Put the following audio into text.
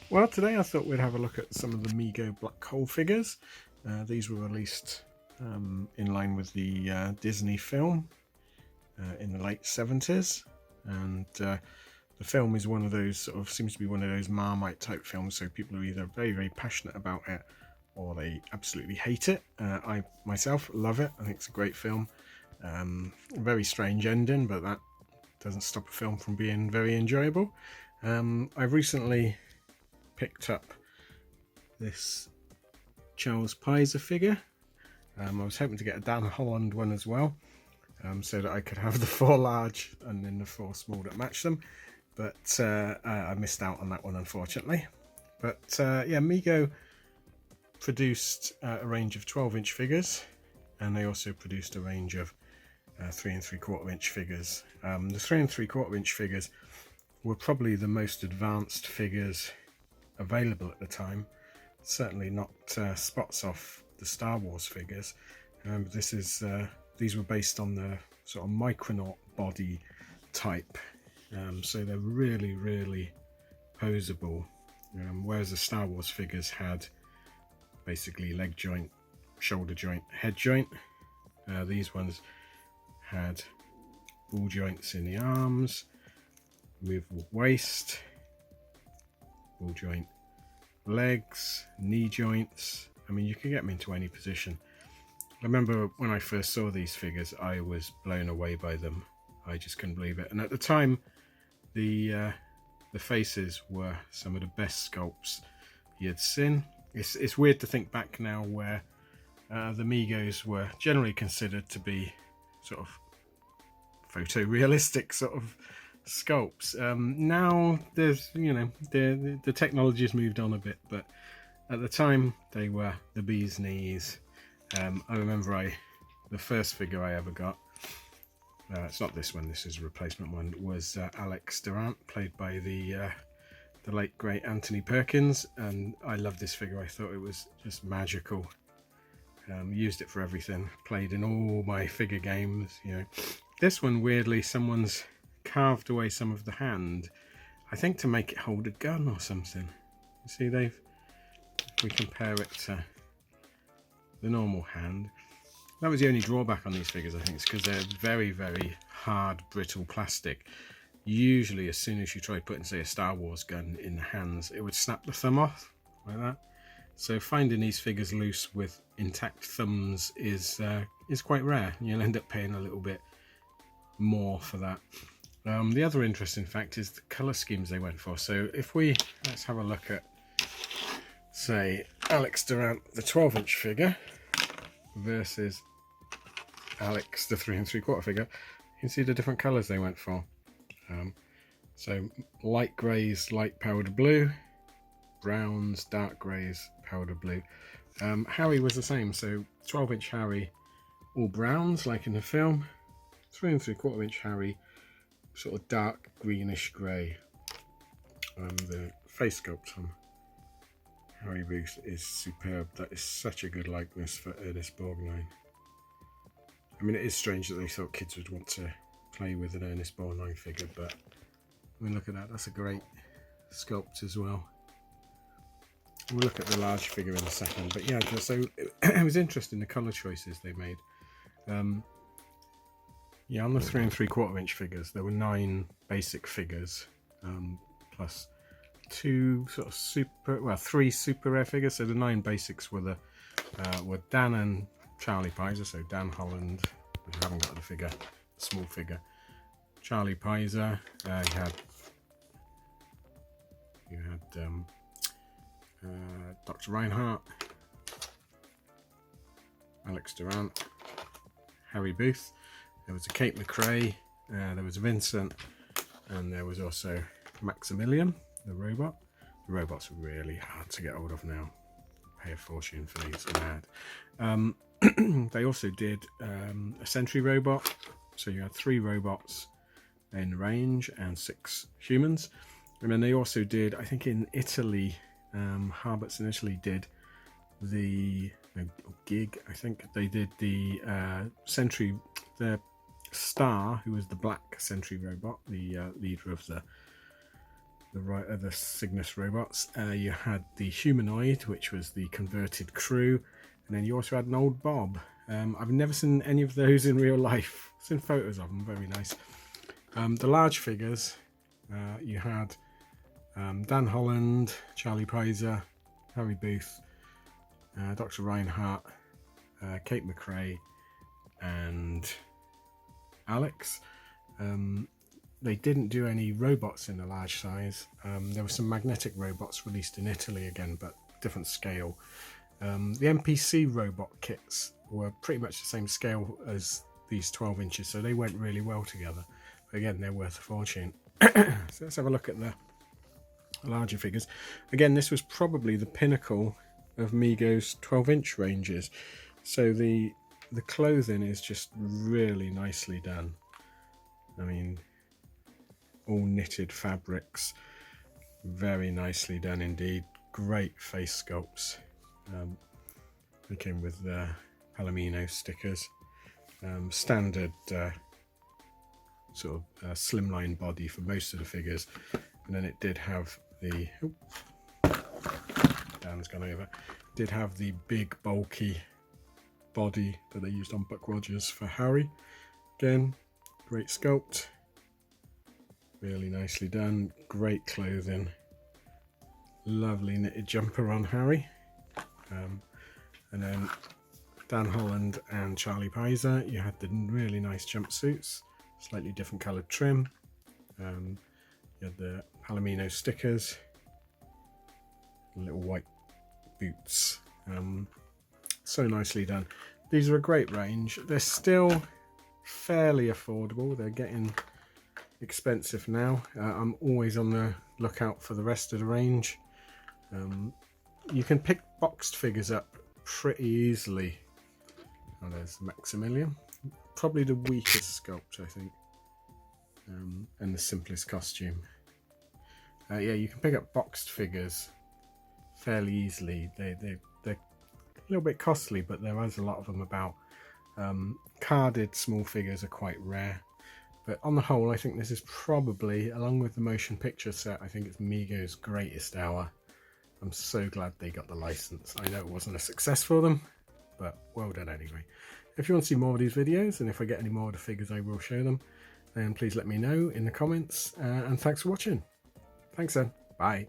Well, today I thought we'd have a look at some of the Mego black hole figures. These were released in line with the Disney film in the late 70s, and the film is one of those seems to be one of those Marmite type films, so people are either very, very passionate about it or they absolutely hate it. I myself love it. I think it's a great film. A very strange ending, but that doesn't stop a film from being very enjoyable. I've recently picked up this Charles Pizer figure. I was hoping to get a Dan Holland one as well, so that I could have the 4 large and then the 4 small that match them, but I missed out on that one, unfortunately. But yeah, Mego produced a range of 12-inch figures, and they also produced a range of 3 3/4-inch figures. The 3 3/4-inch figures were probably the most advanced figures available at the time. Certainly not spots off the Star Wars figures. These were based on the sort of Micronaut body type, so they're really, really posable. Whereas the Star Wars figures had basically leg joint, shoulder joint, head joint, these ones had ball joints in the arms, movable waist, ball joint legs, knee joints. I mean, you can get them into any position. I remember when I first saw these figures, I was blown away by them. I just couldn't believe it. And at the time, the faces were some of the best sculpts he had seen. It's weird to think back now where the Megos were generally considered to be sort of photorealistic sort of sculpts. Now there's, the technology has moved on a bit, but at the time they were the bee's knees. I remember the first figure I ever got, it's not this one, this is a replacement one, was Alex Durant, played by the late great Anthony Perkins, and I loved this figure. I thought it was just magical. Used it for everything, played in all my figure games. This one, weirdly, someone's carved away some of the hand, I think to make it hold a gun or something. You see, if we compare it to the normal hand, that was the only drawback on these figures, I think, is because they're very, very hard, brittle plastic. Usually as soon as you try putting, say, a Star Wars gun in the hands, it would snap the thumb off like that. So finding these figures loose with intact thumbs is quite rare. You'll end up paying a little bit more for that. The other interesting fact is the colour schemes they went for. So let's have a look at, say, Alex Durant, the 12-inch figure, versus Alex, the 3 3/4 figure. You can see the different colours they went for. So light greys, light powder blue, browns, dark greys, powder blue. Harry was the same. So 12-inch Harry, all browns like in the film. 3 3/4-inch Harry, sort of dark greenish grey. And the face sculpt on Harry Booth is superb. That is such a good likeness for Ernest Borgnine. I mean, it is strange that they thought kids would want to play with an Ernest Borgnine figure, but I mean, look at that. That's a great sculpt as well. We'll look at the large figure in a second, but yeah, so it was interesting the colour choices they made. Yeah, on the 3 3/4-inch figures, there were 9 basic figures, plus 3 super rare figures. So the 9 basics were Dan and Charlie Pizer, so Dan Holland, which I haven't got the figure, small figure. Charlie Pizer, you had Dr. Reinhardt, Alex Durant, Harry Booth, there was a Kate McRae, there was Vincent, and there was also Maximilian the Robot. The robots are really hard to get hold of now. Pay a fortune for these, mad. They also did a Sentry robot, so you had 3 robots in range and 6 humans. And then they also did, I think in Italy, Harberts in Italy did the Gig, I think they did the Sentry, the Star, who was the black Sentry robot, the leader of the the Cygnus robots. You had the humanoid, which was the converted crew, and then you also had an old Bob. I've never seen any of those in real life. I've seen photos of them, very nice. The large figures, you had Dan Holland, Charlie Pizer, Harry Booth, Dr. Reinhardt, Kate McRae, and Alex. They didn't do any robots in a large size. There were some magnetic robots released in Italy again, but different scale. The NPC robot kits were pretty much the same scale as these 12 inches, so they went really well together. But again, they're worth a fortune. So let's have a look at the larger figures. Again, this was probably the pinnacle of Mego's 12-inch ranges. So the clothing is just really nicely done. I mean, all knitted fabrics, very nicely done indeed. Great face sculpts. They came with Palomino stickers. Standard sort of slimline body for most of the figures, and then it did have the Dan's gone over. Did have the big bulky body that they used on Buck Rogers for Harry. Again, great sculpt, really nicely done, great clothing, lovely knitted jumper on Harry. And then Dan Holland and Charlie Pizer, you had the really nice jumpsuits, slightly different coloured trim. You had the Palomino stickers, little white boots. So nicely done. These are a great range. They're still fairly affordable. They're getting expensive now. I'm always on the lookout for the rest of the range. You can pick boxed figures up pretty easily. Oh, there's Maximilian. Probably the weakest sculpt, I think, and the simplest costume. Yeah, you can pick up boxed figures fairly easily. They're a little bit costly, but there is a lot of them about. Carded small figures are quite rare, but on the whole, I think this is probably, along with the motion picture set, I think it's Mego's greatest hour. I'm so glad they got the license. I know it wasn't a success for them, but well done anyway. If you want to see more of these videos, and if I get any more of the figures, I will show them, then please let me know in the comments, and thanks for watching. Thanks then. Bye.